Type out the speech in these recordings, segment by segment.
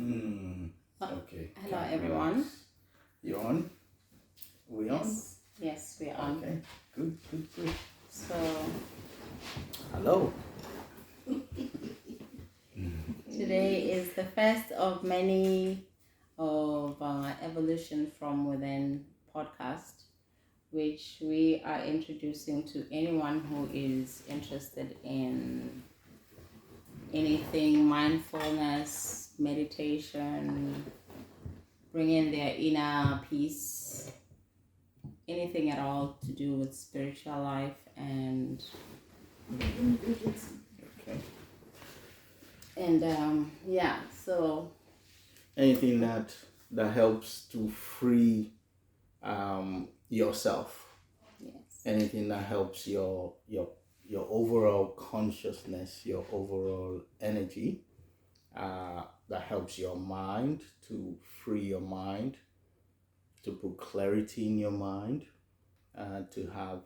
Okay. Hello, everyone. You on? We on? Yes, we're on. Okay. Good. So Hello. today is the first of many of Evolution from Within podcast, which we are introducing to anyone who is interested in anything mindfulness, meditation, bringing their inner peace, anything at all to do with spiritual life and Okay. so Anything that helps to free yourself. yes. Anything that helps your overall consciousness, your overall energy. That helps your mind, to free your mind, to put clarity in your mind, to have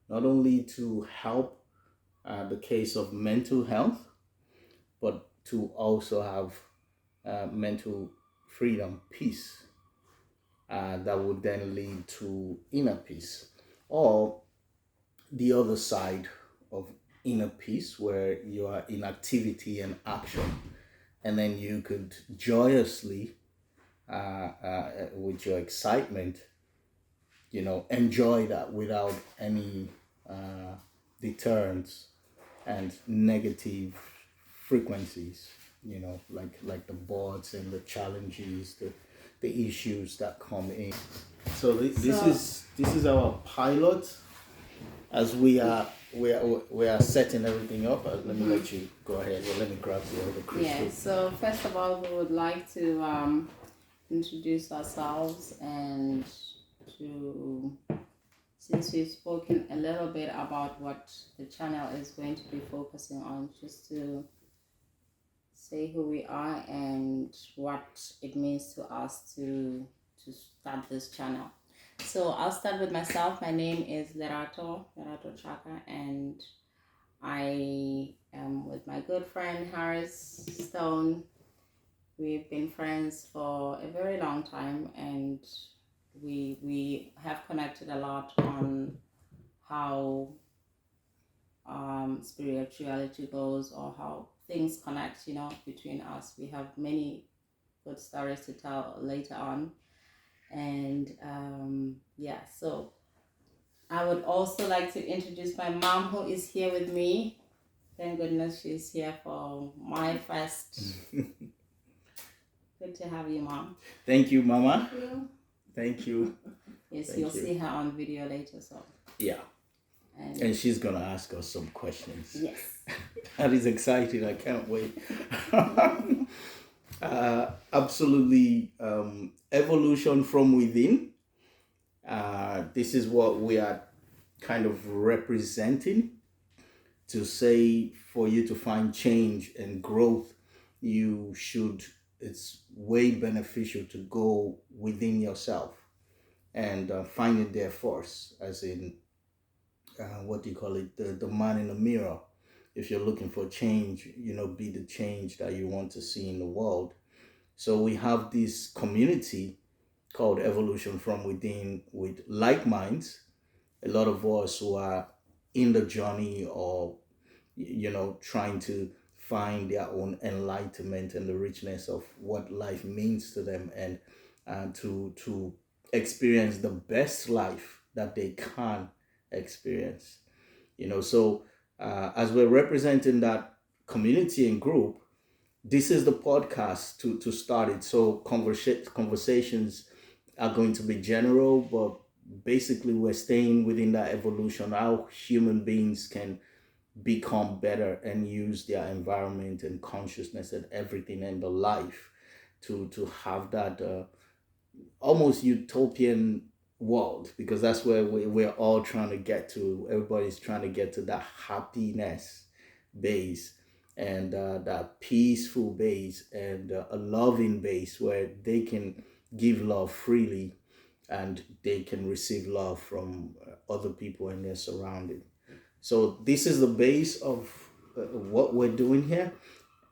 not only to help the case of mental health, but to also have mental freedom, peace, that would then lead to inner peace. Or the other side of inner peace, where you are in activity and action, and then you could joyously, with your excitement, enjoy that without any deterrents and negative frequencies, like the boards and the challenges, the issues that come in. So this is our pilot, as we are setting everything up. Let me let you go ahead. Well, let me grab the other crystal. Yeah, so first of all, we would like to introduce ourselves and since we've spoken a little bit about what the channel is going to be focusing on, just to say who we are and what it means to us to start this channel. So I'll start with myself. My name is Lerato Chaka, and I am with my good friend Harris Stone. We've been friends for a very long time, and we have connected a lot on how spirituality goes, or how things connect, between us. We have many good stories to tell later on. And so I would also like to introduce my mom, who is here with me. Thank goodness she's here for my first. Good to have you, Mom. Thank you, Mama. Thank you. Thank you. Yes, Thank you'll you. see her on video later. So Yeah. And she's gonna ask us some questions. Yes. That is exciting. I can't wait. Absolutely. Evolution from within. This is what we are kind of representing, to say for you to find change and growth, it's way beneficial to go within yourself and find it there first, as in, what do you call it, the man in the mirror. If you're looking for change, be the change that you want to see in the world. So we have this community called Evolution from Within, with like minds, a lot of us who are in the journey, or trying to find their own enlightenment and the richness of what life means to them, and to experience the best life that they can experience. So as we're representing that community and group, this is the podcast to start it. So conversations are going to be general, but basically we're staying within that evolution, how human beings can become better and use their environment and consciousness and everything in the life to have that almost utopian world, because that's where we're all trying to get to. Everybody's trying to get to that happiness base, and that peaceful base, and a loving base where they can give love freely, and they can receive love from other people in their surrounding. So this is the base of what we're doing here.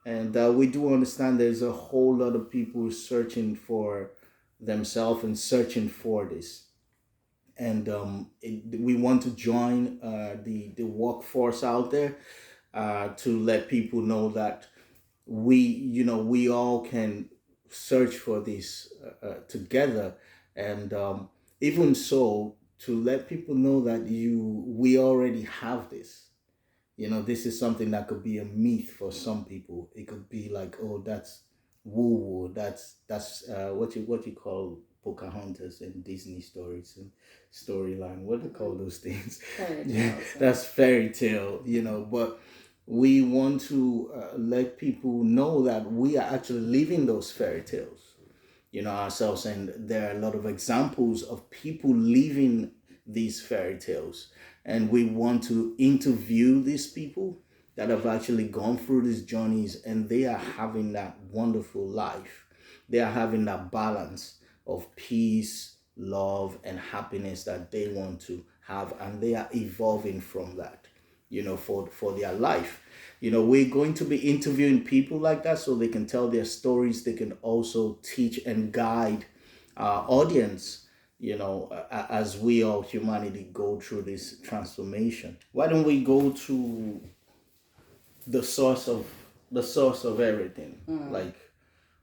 And we do understand there's a whole lot of people searching for themselves and searching for this. And we want to join the workforce out there to let people know that we all can search for this together. And even so, to let people know that we already have this. This is something that could be a myth for some people. It could be like, oh, that's woo woo. That's what you call Pocahontas and Disney stories and storyline. What do you call those things? Fairy Yeah, tales. that's fairy tale. But we want to let people know that we are actually living those fairy tales. Ourselves, and there are a lot of examples of people living these fairy tales, and we want to interview these people that have actually gone through these journeys, and they are having that wonderful life. They are having that balance of peace, love, and happiness that they want to have, and they are evolving from that, for their life. We're going to be interviewing people like that so they can tell their stories. They can also teach and guide our audience, as we all humanity go through this transformation. Why don't we go to the source of everything? Like,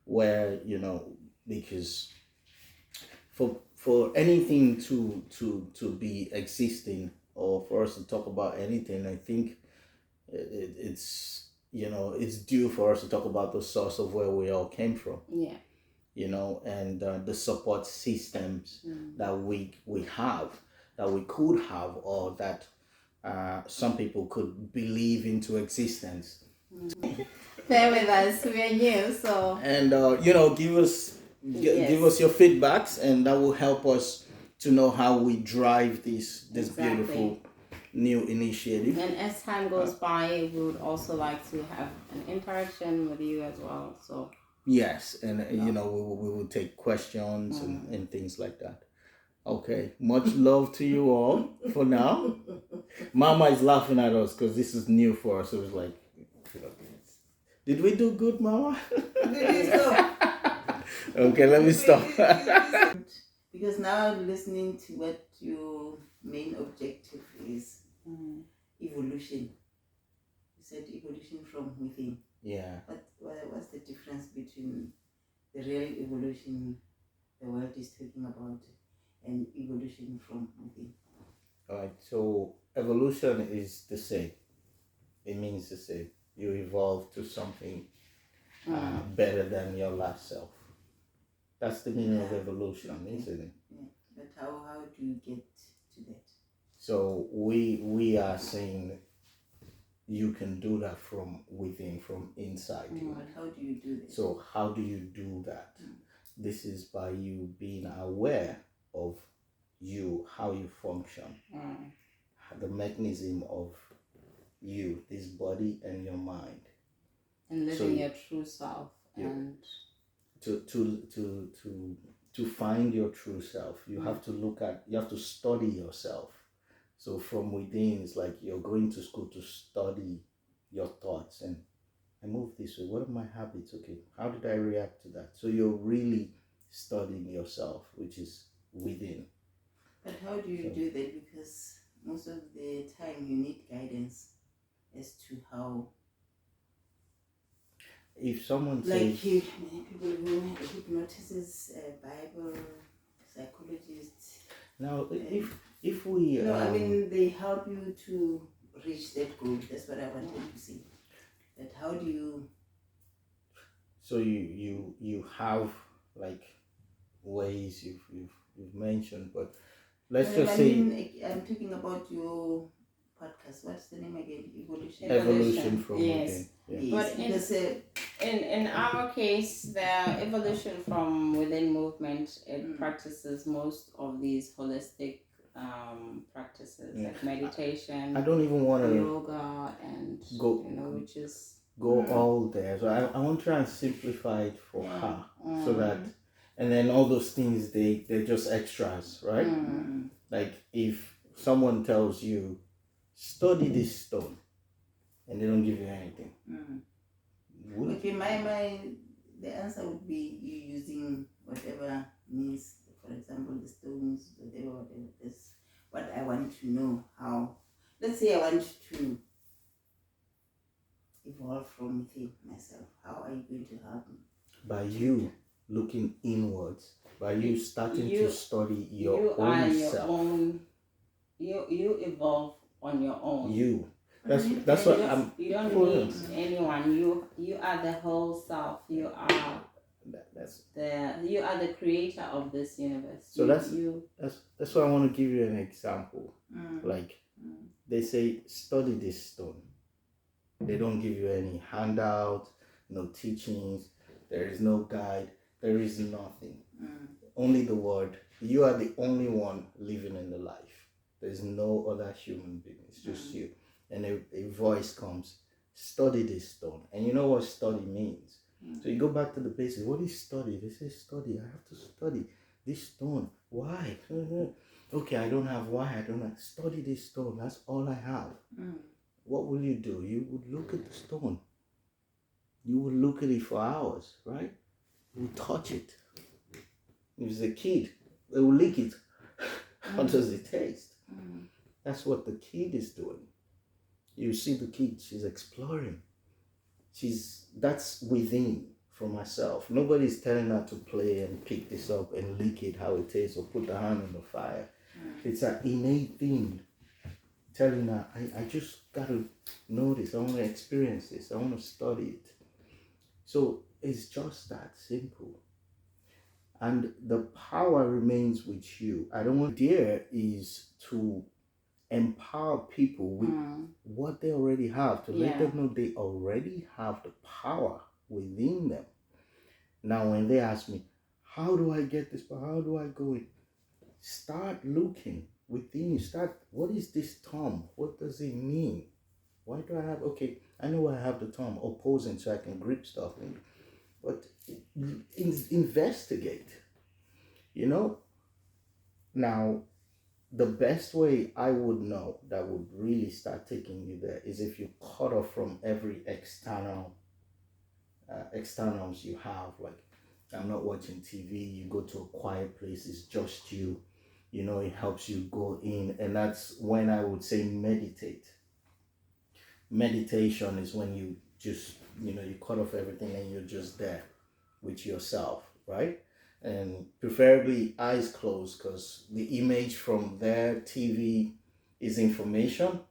where, because for anything to be existing, or for us to talk about anything, I think it's due for us to talk about the source of where we all came from. Yeah. And the support systems that we have, that we could have, or that some people could believe into existence. Bear with us, we are new, so. And give us Yes. give us your feedbacks, and that will help us to know how we drive this Exactly. beautiful new initiative. And as time goes by, we would also like to have an interaction with you as well. So Yes, and we will take questions and things like that. Okay, much love to you all for now. Mama is laughing at us because this is new for us. It was like, did we do good, Mama? Okay, let me stop. Because now I'm listening to what your main objective is. Evolution. You said evolution from within. Yeah. What's the difference between the real evolution the world is talking about and evolution from within? All right. So evolution is the same. It means the same. You evolve to something better than your last self. That's the meaning of evolution, isn't it? Yeah. But how do you get to that? So we are saying you can do that from within, from inside you. But how do you do that? So how do you do that? This is by you being aware of you, how you function, the mechanism of you, this body and your mind, and living your true self, and to find your true self, you have to study yourself. So from within, it's like you're going to school to study your thoughts, and I move this way. What are my habits? Okay, how did I react to that? So you're really studying yourself, which is within. But how do you do that? Because most of the time you need guidance as to how. If someone like says, people who hypnotists, Bible psychologists. now if we no, I mean they help you to reach that goal. That's what I wanted to say. But how do you? So you have like ways you've mentioned, but let's just say I'm talking about your podcast. What's the name again? Evolution from yes. within. Yeah. But in our case, the evolution from within movement, it practices most of these holistic practices like meditation. I don't even want to yoga and which is go all there. So I want to try and simplify it for her, so that, and then all those things they're just extras, right? Like if someone tells you study this stone and they don't give you anything, Okay, the answer would be you using whatever means, for example, the stones, whatever. Is what I want to know how. Let's say I want to evolve from within myself. How are you going to help me? By you looking inwards, by you starting to study you your are own your self. own. You evolve on your own. You. That's Mhm. that's what I'm. You don't need anyone. You are the whole self. You are That's you are the creator of this universe. so. You That's why I want to give you an example. Mm. Like they say, study this stone. They don't give you any handout, no teachings. There is no guide. There is nothing. Only the word. You are the only one living in the life. There's no other human being. It's just you. And a voice comes, study this stone. And you know what study means. So you go back to the basics. What is study? They say study. I have to study this stone. Why? Okay, I don't have why. I don't have. Study this stone. That's all I have. What will you do? You would look at the stone. You would look at it for hours, right? You would touch it. If it's a kid, they will lick it. How does it taste? That's what the kid is doing. You see the kid, she's exploring. That's within from herself. Nobody's telling her to play and pick this up and lick it how it tastes or put the hand on the fire. It's an innate thing telling her, I just gotta know this, I want to experience this, I want to study it. So it's just that simple. And the power remains with you. I don't want, the idea is to empower people with what they already have, to let them know they already have the power within them. Now, when they ask me, how do I get this power? How do I go in? Start looking within you. What is this term? What does it mean? Why do I have, okay, I know I have the term opposing so I can grip stuff, but investigate, you know? Now, the best way I would know that would really start taking you there is if you cut off from every externals you have. Like, I'm not watching TV, you go to a quiet place, it's just you, it helps you go in. And that's when I would say meditate. Meditation is when you just, you cut off everything and you're just there with yourself, right? And preferably eyes closed, because the image from their TV is information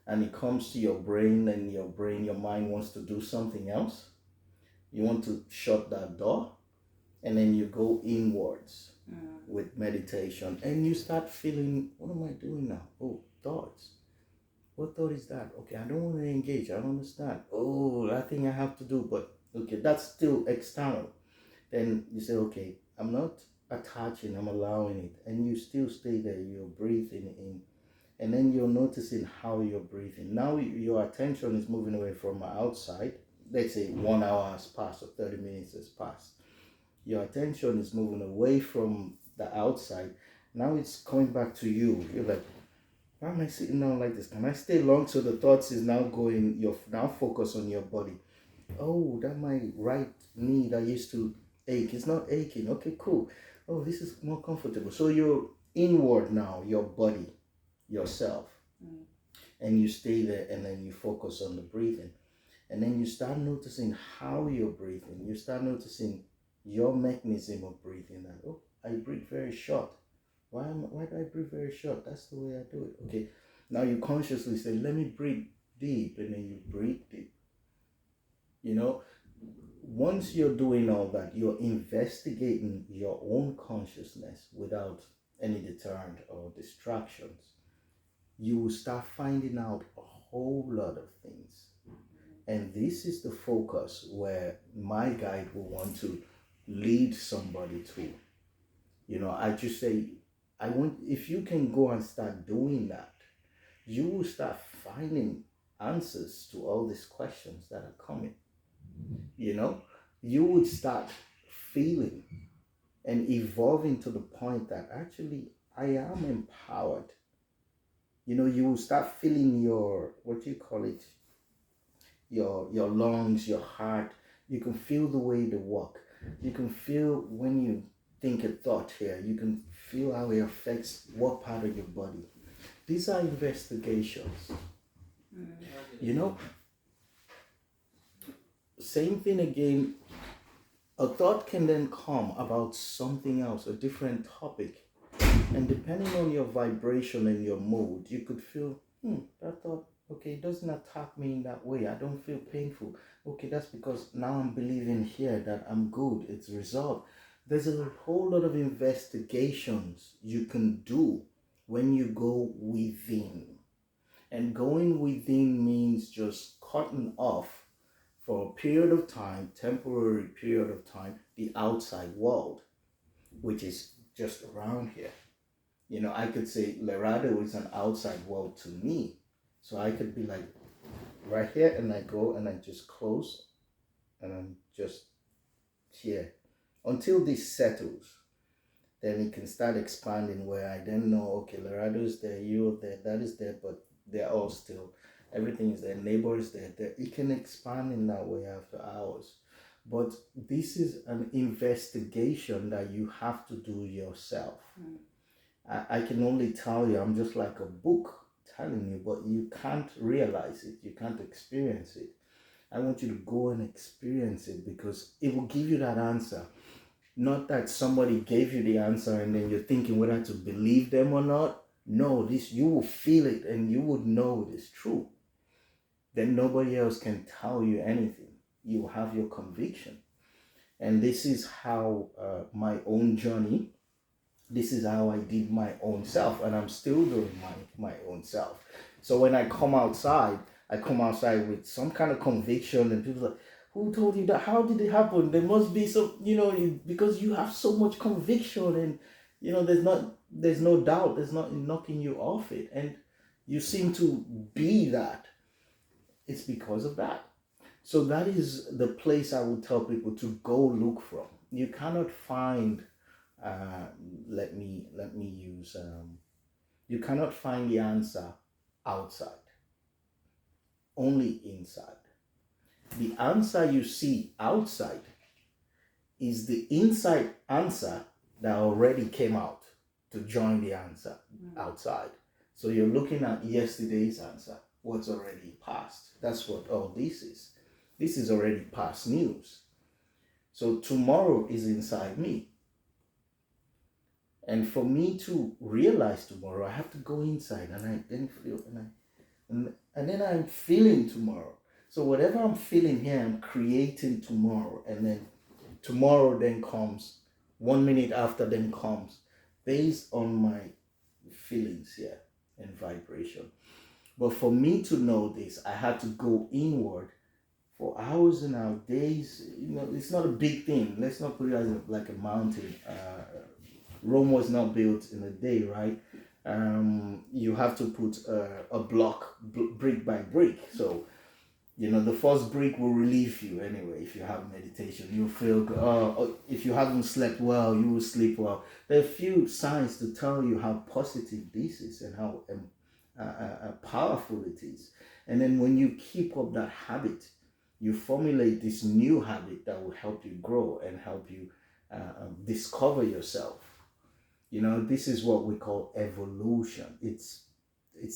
and it comes to your brain, and your mind wants to do something else. You want to shut that door, and then you go inwards with meditation and you start feeling, what am I doing now? Oh, thoughts. What thought is that? Okay, I don't want to engage. I don't understand. Oh, that thing I have to do, but okay, that's still external. Then you say, okay, I'm not attaching, I'm allowing it. And you still stay there, you're breathing in. And then you're noticing how you're breathing. Now your attention is moving away from outside. Let's say 1 hour has passed or 30 minutes has passed. Your attention is moving away from the outside. Now it's coming back to you. You're like, why am I sitting down like this? Can I stay long? So the thoughts is now going, you're now focus on your body. Oh, that my right knee that used to ache, it's not aching. Okay, cool. Oh, this is more comfortable. So you're inward now, your body, yourself. And you stay there, and then you focus on the breathing. And then you start noticing how you're breathing. You start noticing your mechanism of breathing. That, oh, I breathe very short. Why do I breathe very short? That's the way I do it. Okay. Now you consciously say, let me breathe deep, and then you breathe deep. Once you're doing all that, you're investigating your own consciousness without any deterrent or distractions. You will start finding out a whole lot of things. And this is the focus where my guide will want to lead somebody to. I just say, if you can go and start doing that, you will start finding answers to all these questions that are coming. You would start feeling and evolving to the point that actually I am empowered. You will start feeling your, what do you call it, your lungs, your heart. You can feel the way they walk. You can feel when you think a thought here. You can feel how it affects what part of your body. These are investigations. You know, same thing again. A thought can then come about something else, a different topic. And depending on your vibration and your mood, you could feel, that thought, okay, it doesn't attack me in that way. I don't feel painful. Okay, that's because now I'm believing here that I'm good. It's resolved. There's a whole lot of investigations you can do when you go within. And going within means just cutting off for a period of time, temporary period of time, the outside world, which is just around here. I could say Lerado is an outside world to me. So I could be like right here and I go and I just close and I'm just here until this settles. Then it can start expanding where I then know, okay, Lerado is there, you're there, that is there, but they're all still, everything is there, neighbor is there. It can expand in that way after hours. But this is an investigation that you have to do yourself. I can only tell you, I'm just like a book telling you, but you can't realize it, you can't experience it. I want you to go and experience it because it will give you that answer. Not that somebody gave you the answer and then you're thinking whether to believe them or not. No, this you will feel it and you would know it is true. Then nobody else can tell you anything. You have your conviction. And this is how my own journey, this is how I did my own self, and I'm still doing my own self. So when I come outside with some kind of conviction, and people are like, who told you that? How did it happen? There must be some, because you have so much conviction, and there's no doubt, there's nothing knocking you off it, and you seem to be that. It's because of that. So that is the place I would tell people to go look from. You cannot find uh, let me use you cannot find the answer outside, only inside. The answer you see outside is the inside answer that already came out to join the answer outside. So you're looking at yesterday's answer, what's already past. That's what all this is already past news. So tomorrow is inside me. And for me to realize tomorrow, I have to go inside and I then feel and then I'm feeling tomorrow. So whatever I'm feeling here, I'm creating tomorrow. And then tomorrow then comes, 1 minute after then comes, based on my feelings here and vibration. But for me to know this, I had to go inward for hours and hours, days. It's not a big thing. Let's not put it as like a mountain. Rome was not built in a day, right? You have to put a block brick by brick. So, the first brick will relieve you anyway. If you have meditation, you'll feel good. If you haven't slept well, you will sleep well. There are few signs to tell you how positive this is and how powerful it is. And then when you keep up that habit, you formulate this new habit that will help you grow and help you discover yourself. This is what we call evolution. It's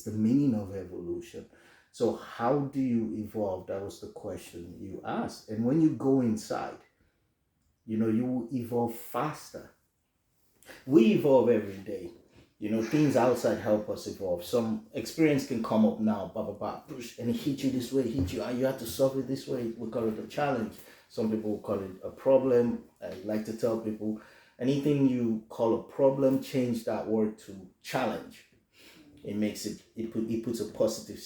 the meaning of evolution. So how do you evolve? That was the question you asked. And when you go inside, you will evolve faster. We evolve every day. Things outside help us evolve. Some experience can come up now, push, and it hit you this way, hit you, and you have to solve it this way. We call it a challenge. Some people call it a problem. I like to tell people, anything you call a problem, change that word to challenge. It makes it puts a positive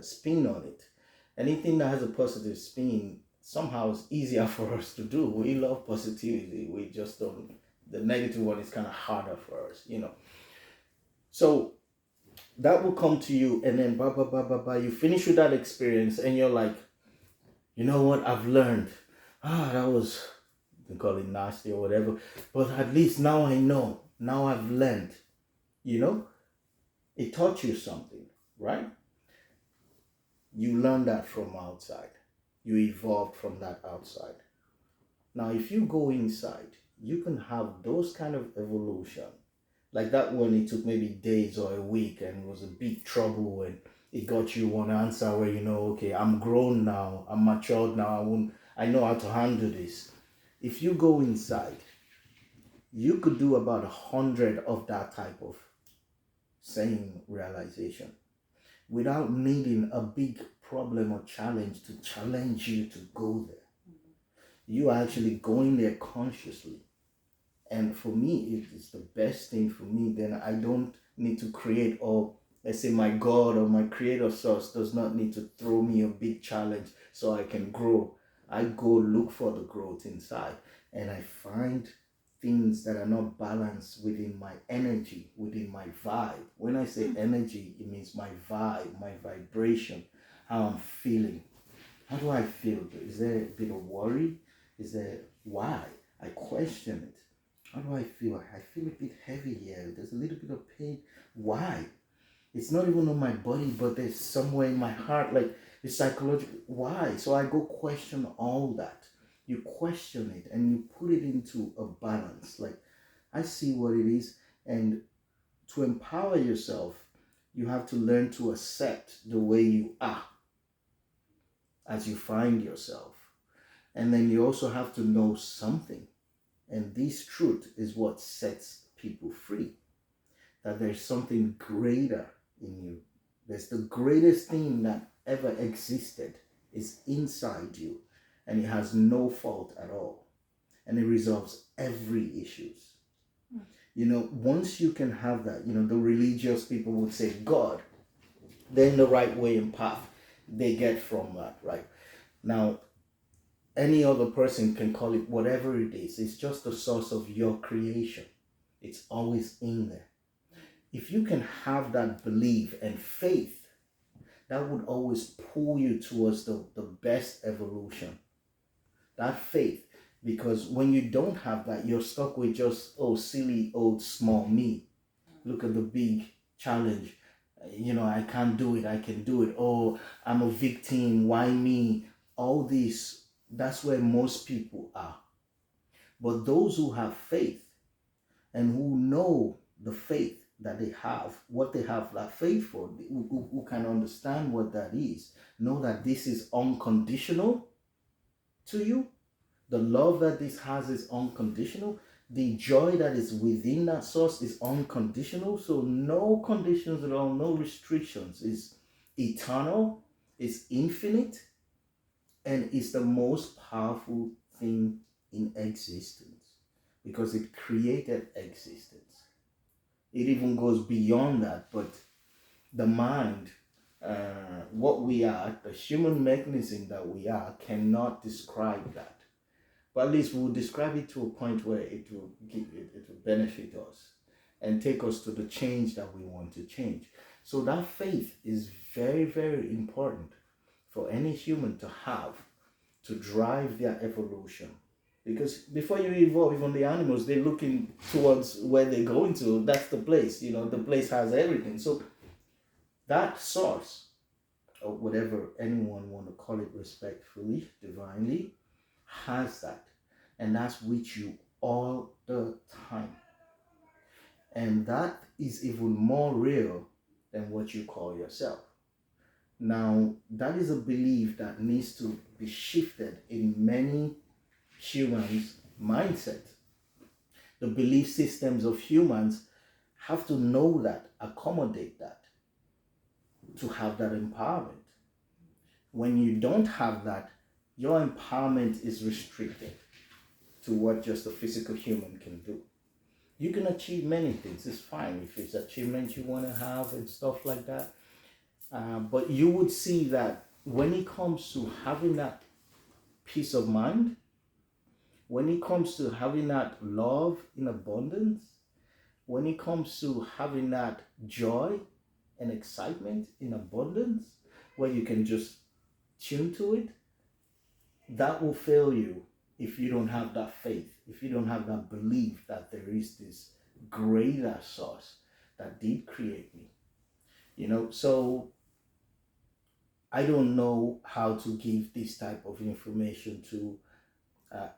spin on it. Anything that has a positive spin somehow is easier for us to do. We love positivity. We just don't. The negative one is kind of harder for us, So that will come to you, and then you finish with that experience, and you're like, you know what? I've learned. That was, you can call it nasty or whatever, but at least now I know. Now I've learned. It taught you something, right? You learn that from outside. You evolved from that outside. Now, if you go inside, you can have those kind of evolution. Like that one, it took maybe days or a week and it was a big trouble and it got you one answer where you know, okay, I'm grown now, I'm matured now, I know how to handle this. If you go inside, you could do about 100 of that type of same realization without needing a big problem or challenge to challenge you to go there. You are actually going there consciously. And for me, it is the best thing for me. Then I don't need to create, or let's say my God or my creator source does not need to throw me a big challenge so I can grow. I go look for the growth inside and I find things that are not balanced within my energy, within my vibe. When I say energy, it means my vibe, my vibration, how I'm feeling. How do I feel? Is there a bit of worry? Is there why? I question it. How do I feel? I feel a bit heavy here. There's a little bit of pain. Why? It's not even on my body, but there's somewhere in my heart, like it's psychological. Why? So I go question all that. You question it and you put it into a balance. Like I see what it is, and to empower yourself, you have to learn to accept the way you are as you find yourself. And then you also have to know something. And this truth is what sets people free. That there's something greater in you. There's the greatest thing that ever existed is inside you. And it has no fault at all. And it resolves every issues. You know, once you can have that, you know, the religious people would say God, then the right way and path they get from that, right? Now, any other person can call it whatever it is. It's just the source of your creation. It's always in there. If you can have that belief and faith, that would always pull you towards the best evolution. That faith. Because when you don't have that, you're stuck with just, oh, silly old small me. Look at the big challenge. You know, I can't do it. I can do it. Oh, I'm a victim. Why me? All this, that's where most people are. But those who have faith and who know the faith that they have, what they have that faith for, who can understand what that is, know that this is unconditional to you. The love that this has is unconditional. The joy that is within that source is unconditional. So no conditions at all, no restrictions. It's eternal, it's infinite, and it's the most powerful thing in existence because it created existence. It even goes beyond that, but the mind, what we are, the human mechanism that we are, cannot describe that. But at least we'll describe it to a point where it will it will benefit us and take us to the change that we want to change. So that faith is very, very important for any human to have to drive their evolution. Because before you evolve, even the animals, they're looking towards where they're going to. That's the place, you know, the place has everything. So that source, or whatever anyone want to call it respectfully, divinely, has that. And that's with you all the time. And that is even more real than what you call yourself. Now, that is a belief that needs to be shifted in many humans' mindset. The belief systems of humans have to know that, accommodate that, to have that empowerment. When you don't have that, your empowerment is restricted to what just a physical human can do. You can achieve many things, it's fine if it's achievements you want to have and stuff like that. But you would see that when it comes to having that peace of mind, when it comes to having that love in abundance, when it comes to having that joy and excitement in abundance, where you can just tune to it, that will fail you if you don't have that faith, if you don't have that belief that there is this greater source that did create me. You know, so I don't know how to give this type of information to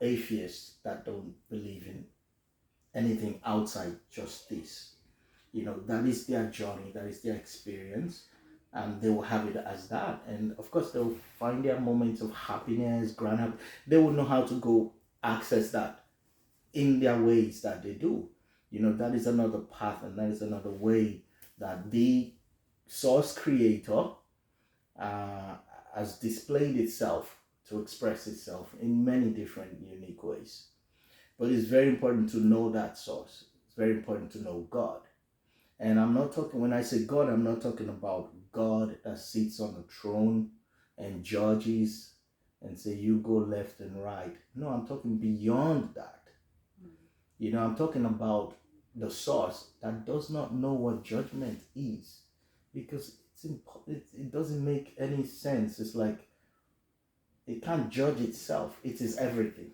atheists that don't believe in anything outside just this. That is their journey, that is their experience, and they will have it as that. And of course, they'll find their moments of happiness, they will know how to go access that in their ways that they do. That is another path, and that is another way that the source creator uh, has displayed itself to express itself in many different unique ways. But it's very important to know that source. It's very important to know God. And I'm not talking, when I say God, I'm not talking about God that sits on a throne and judges and say, you go left and right. No, I'm talking beyond that. I'm talking about the source that does not know what judgment is, because it doesn't make any sense. It's like it can't judge itself. It is everything.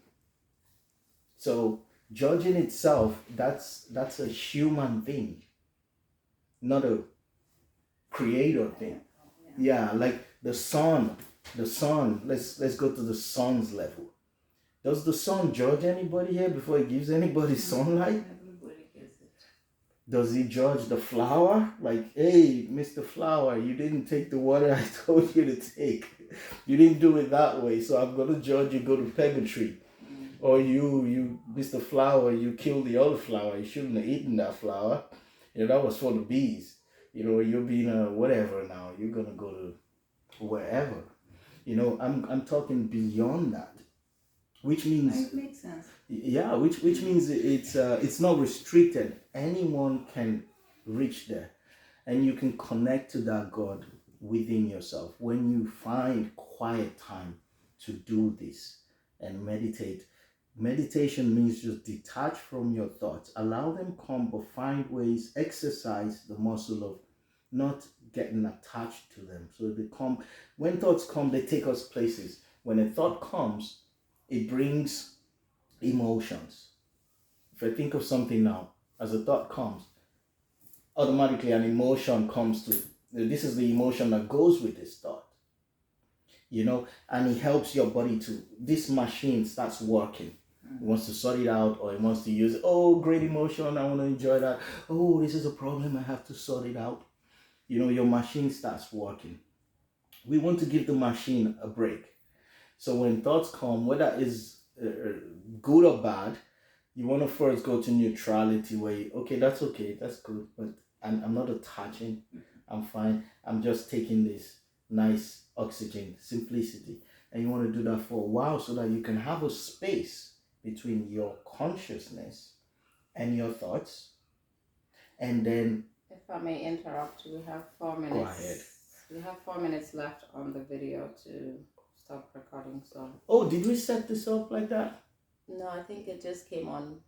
So judging itself, that's a human thing, not a creator thing. Yeah, like the sun. The sun. Let's go to the sun's level. Does the sun judge anybody here before it gives anybody sunlight? Everybody gets it. Does he judge the flower? Like, hey, Mr. Flower, you didn't take the water I told you to take. You didn't do it that way, so I'm gonna judge you. Go to purgatory. Or you, Mr. Flower, you killed the other flower. You shouldn't have eaten that flower. That was for the bees. You're being a whatever now. You're gonna go to wherever. I'm talking beyond that, which means It makes sense. yeah, which means it's not restricted. Anyone can reach there, and you can connect to that God within yourself when you find quiet time to do this and meditate. Meditation means just detach from your thoughts, allow them come, but find ways, exercise the muscle of not getting attached to them. So they come, when thoughts come, they take us places. When a thought comes, it brings emotions. If I think of something now, as a thought comes, automatically an emotion comes to, this is the emotion that goes with this thought. And it helps your body to, this machine starts working. It wants to sort it out, or it wants to use, oh, great emotion, I want to enjoy that. Oh, this is a problem, I have to sort it out. Your machine starts working. We want to give the machine a break. So when thoughts come, whether it's good or bad, you want to first go to neutrality, where okay, that's good, but I'm not attaching, I'm fine, I'm just taking this nice oxygen, simplicity. And you want to do that for a while so that you can have a space between your consciousness and your thoughts. And then, If I may interrupt, we have 4 minutes. Go ahead. We have 4 minutes left on the video to stop recording. So. Oh, did we set this up like that? No, I think it just came on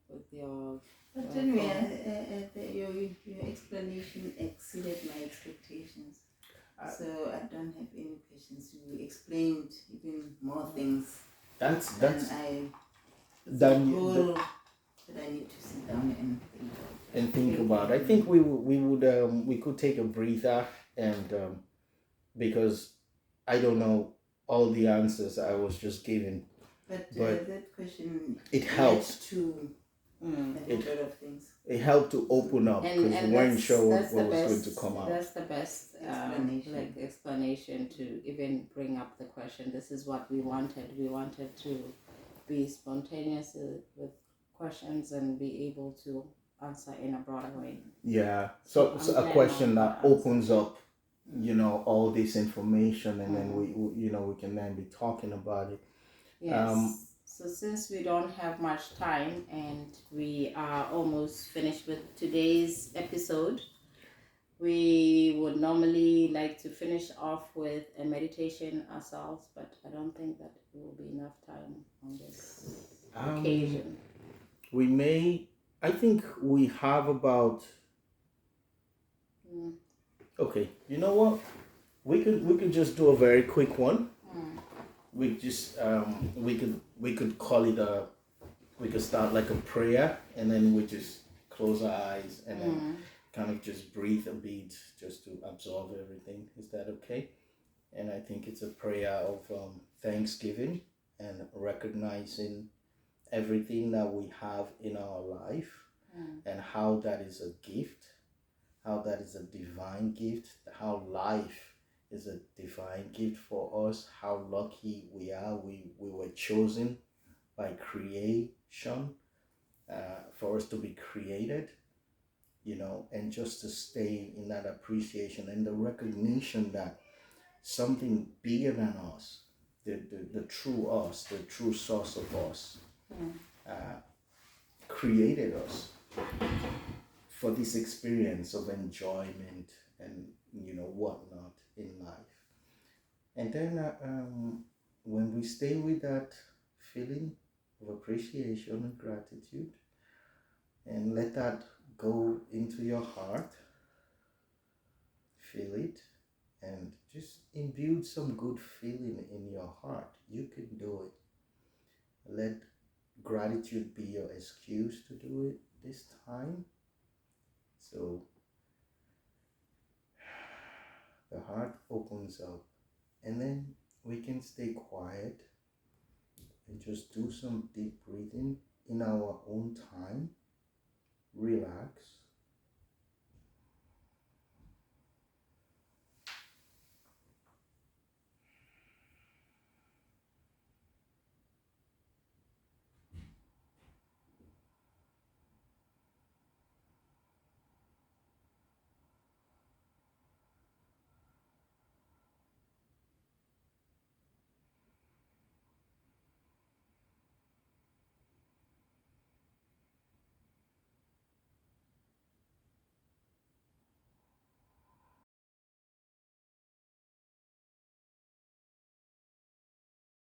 with your. But anyway, your explanation exceeded my expectations. So I don't have any questions. You explained even more things. That's that I need to sit down and think about. I think we could take a breather, and because I don't know all the answers I was just giving. But that question, it helps to a lot of things. It helped to open up, because we weren't sure what was going to come out. That's the best explanation to even bring up the question. This is what we wanted. We wanted to be spontaneous with questions and be able to answer in a broader way. Yeah. So a question that opens up, all this information, and then we can then be talking about it. Yes. So since we don't have much time and we are almost finished with today's episode, we would normally like to finish off with a meditation ourselves, but I don't think that it will be enough time on this occasion. We may, I think we have about, okay, you know what? We could just do a very quick one. We just we could call it we could start like a prayer, and then we just close our eyes and then kind of just breathe a bit, just to absorb everything. Is that okay? And I think it's a prayer of thanksgiving and recognizing everything that we have in our life and how that is a gift, how that is a divine gift, how life is a divine gift for us, how lucky we are. We were chosen by creation for us to be created, and just to stay in that appreciation and the recognition that something bigger than us, the true us, the true source of us, uh, created us for this experience of enjoyment and whatnot in life. And then when we stay with that feeling of appreciation and gratitude and let that go into your heart, feel it, and just imbue some good feeling in your heart. You can do it. Let gratitude be your excuse to do it this time. So the heart opens up, and then we can stay quiet and just do some deep breathing in our own time. Relax,